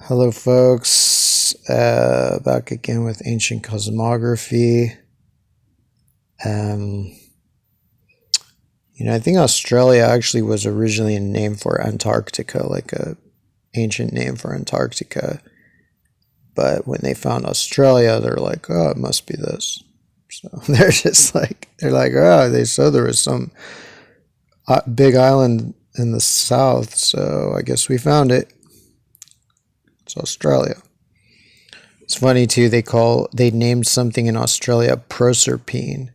Hello, folks. Back again with ancient cosmography. Um, I think Australia actually was originally a name for Antarctica, like a ancient name for Antarctica. But when they found Australia, they're like, oh, it must be this. So they're like, oh, they said there was some big island in the south, so I guess we found it. It's Australia. It's funny too. They named something in Australia Proserpine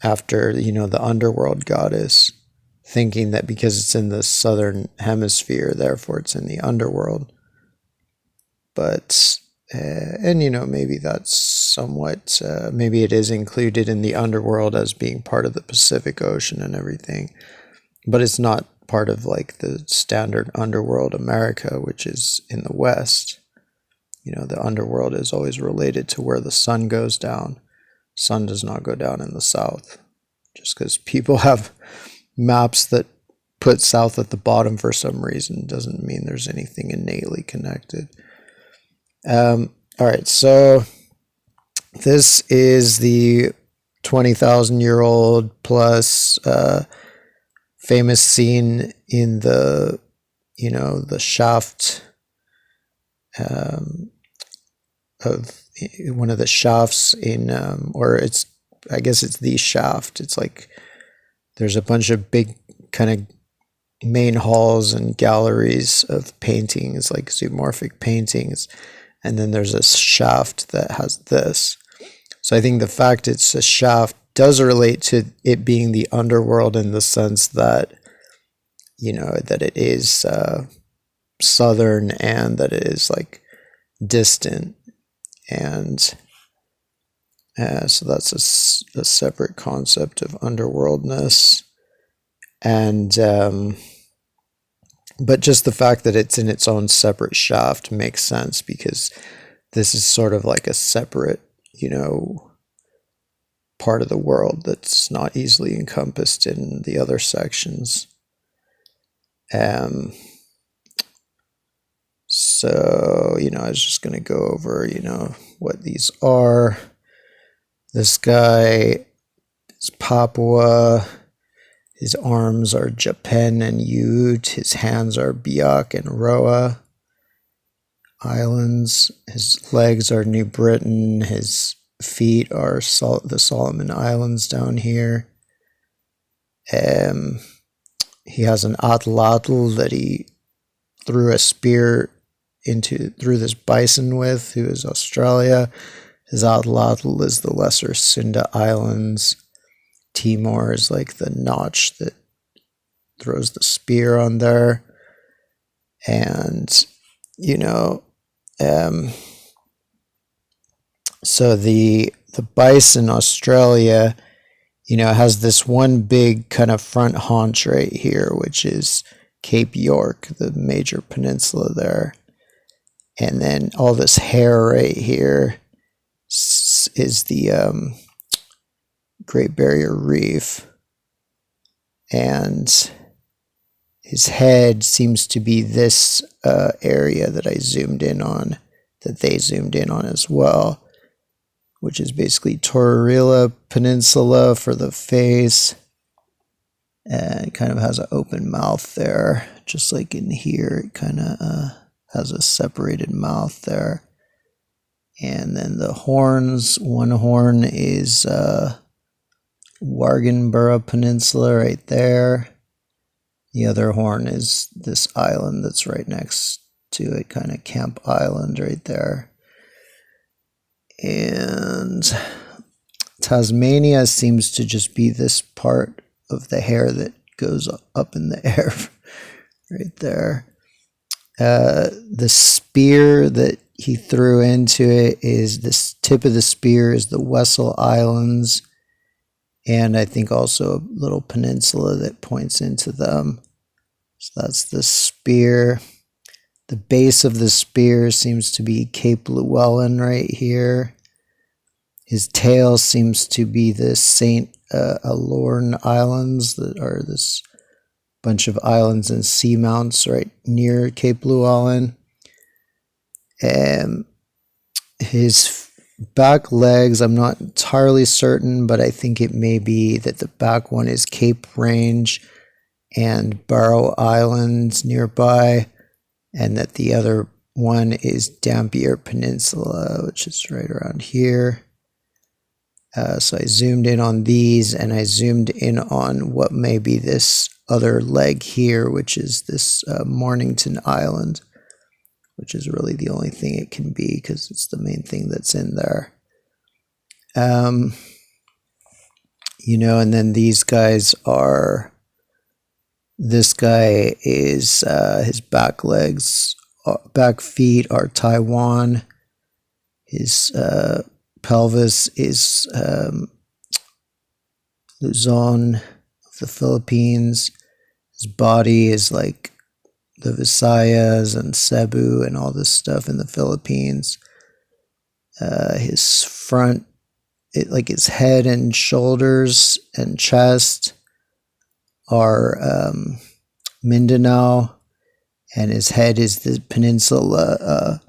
after the underworld goddess, thinking that because it's in the southern hemisphere, therefore it's in the underworld. But and maybe that's somewhat maybe it is included in the underworld as being part of the Pacific Ocean and everything, but it's not part of like the standard underworld America, which is in the West. The underworld is always related to where the sun goes down. Sun does not go down in the south. Just because people have maps that put south at the bottom for some reason doesn't mean there's anything innately connected. All right, so this is the 20,000-year-old plus famous scene in the shaft of one of the shafts in I guess it's the shaft. It's like there's a bunch of big kind of main halls and galleries of paintings, like zoomorphic paintings, and then there's a shaft that has this. So I think the fact it's a shaft does relate to it being the underworld in the sense that that it is southern and that it is like distant. And so that's a separate concept of underworldness. And but just the fact that it's in its own separate shaft makes sense, because this is sort of like a separate, part of the world that's not easily encompassed in the other sections. So, I was just going to go over, what these are. This guy is Papua. His arms are Japan and Ute. His hands are Biak and Roa Islands. His legs are New Britain. His feet are the Solomon Islands down here. He has an atlatl that he threw a spear through this bison with, who is Australia. His atlatl is the Lesser Sunda Islands. Timor is like the notch that throws the spear on there. And, so the bison Australia, has this one big kind of front haunch right here, which is Cape York, the major peninsula there. And then all this hair right here is the Great Barrier Reef. And his head seems to be this area that I zoomed in on, that they zoomed in on as well, which is basically Tororella Peninsula for the face. And it kind of has an open mouth there, just like in here. It kind of has a separated mouth there. And then the horns, one horn is Warganborough Peninsula right there. The other horn is this island that's right next to it, kind of Camp Island right there. And Tasmania seems to just be this part of the hair that goes up in the air right there. The spear that he threw into it is this tip of the spear is the Wessel Islands, and I think also a little peninsula that points into them. So that's the spear. The base of the spear seems to be Cape Llewellyn right here. His tail seems to be the St. Alorn Islands, that are this bunch of islands and seamounts right near Cape Llewellyn. And his back legs, I'm not entirely certain, but I think it may be that the back one is Cape Range and Barrow Islands nearby, and that the other one is Dampier Peninsula, which is right around here. So I zoomed in on these, and I zoomed in on what may be this other leg here, which is this Mornington Island, which is really the only thing it can be because it's the main thing that's in there. You know, and then these guys are, this guy is, his back legs, back feet are Taiwan. His pelvis is Luzon of the Philippines. His body is like the Visayas and Cebu and all this stuff in the Philippines. His front, like his head and shoulders and chest are Mindanao, and his head is the peninsula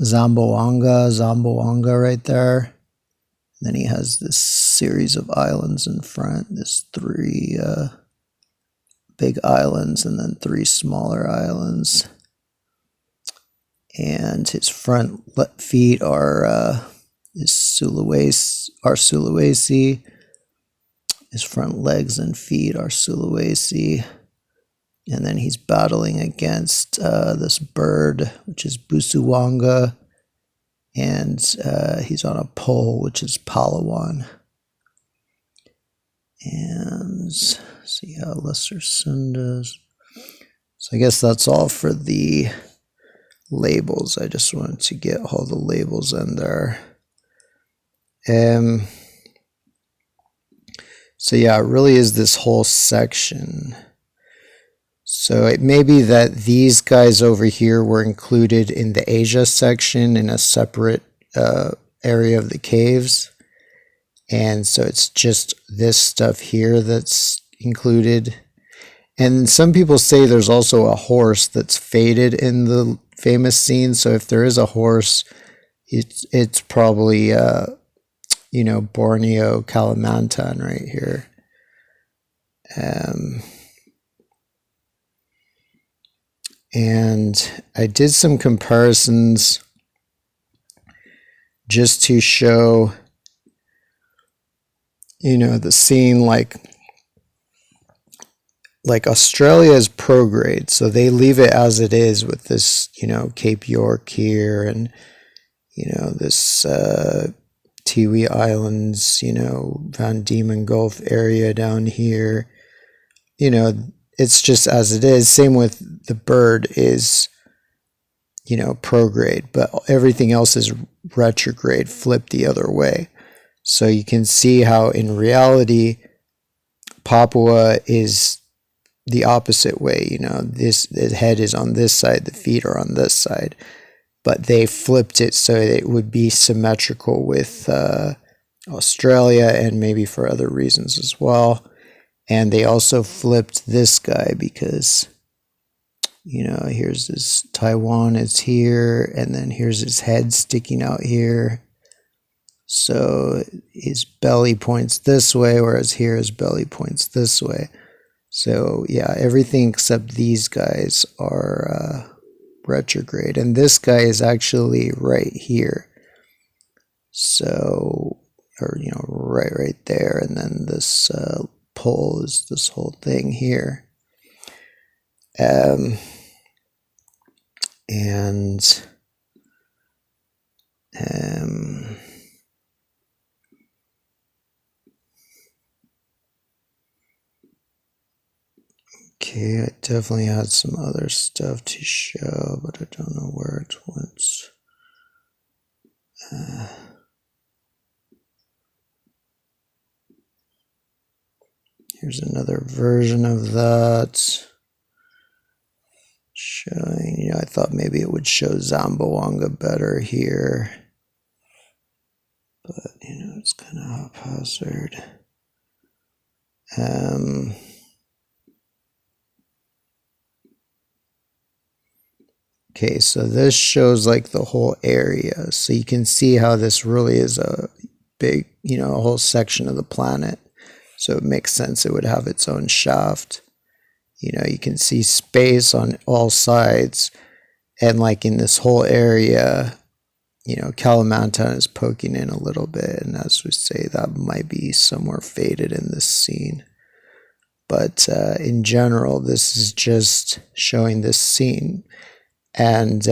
Zamboanga right there. And then he has this series of islands in front. There's three big islands and then three smaller islands. And his front feet are Sulawesi. His front legs and feet are Sulawesi. And then he's battling against this bird, which is Busuwanga. And he's on a pole, which is Palawan. And see how Lesser Sun does. So I guess that's all for the labels. I just wanted to get all the labels in there. So yeah, it really is this whole section. So it may be that these guys over here were included in the Asia section in a separate area of the caves. And so it's just this stuff here that's included. And some people say there's also a horse that's faded in the famous scene. So if there is a horse, it's probably, you know, Borneo Kalimantan right here. And I did some comparisons just to show, you know, the scene, like Australia is prograde, so they leave it as it is with this, you know, Cape York here and, you know, this Tiwi Islands, you know, Van Diemen Gulf area down here. You know, it's just as it is. Same with the bird is, you know, prograde, but everything else is retrograde, flipped the other way. So you can see how in reality, Papua is the opposite way. You know, the head is on this side, the feet are on this side, but they flipped it so it would be symmetrical with Australia and maybe for other reasons as well. And they also flipped this guy because, you know, here's this Taiwan is here, and then here's his head sticking out here. So his belly points this way, whereas here his belly points this way. So yeah, everything except these guys are retrograde, and this guy is actually right here. So, or you know, right there, and then this pole is this whole thing here. Okay, I definitely had some other stuff to show, but I don't know where it went. Here's another version of that. Showing, you know, I thought maybe it would show Zamboanga better here. But, you know, it's kind of haphazard. Okay, so this shows like the whole area. So you can see how this really is a big, a whole section of the planet. So it makes sense it would have its own shaft. You can see space on all sides. And like in this whole area, Kalimantan is poking in a little bit. And as we say, that might be somewhere faded in this scene. But in general, this is just showing this scene. And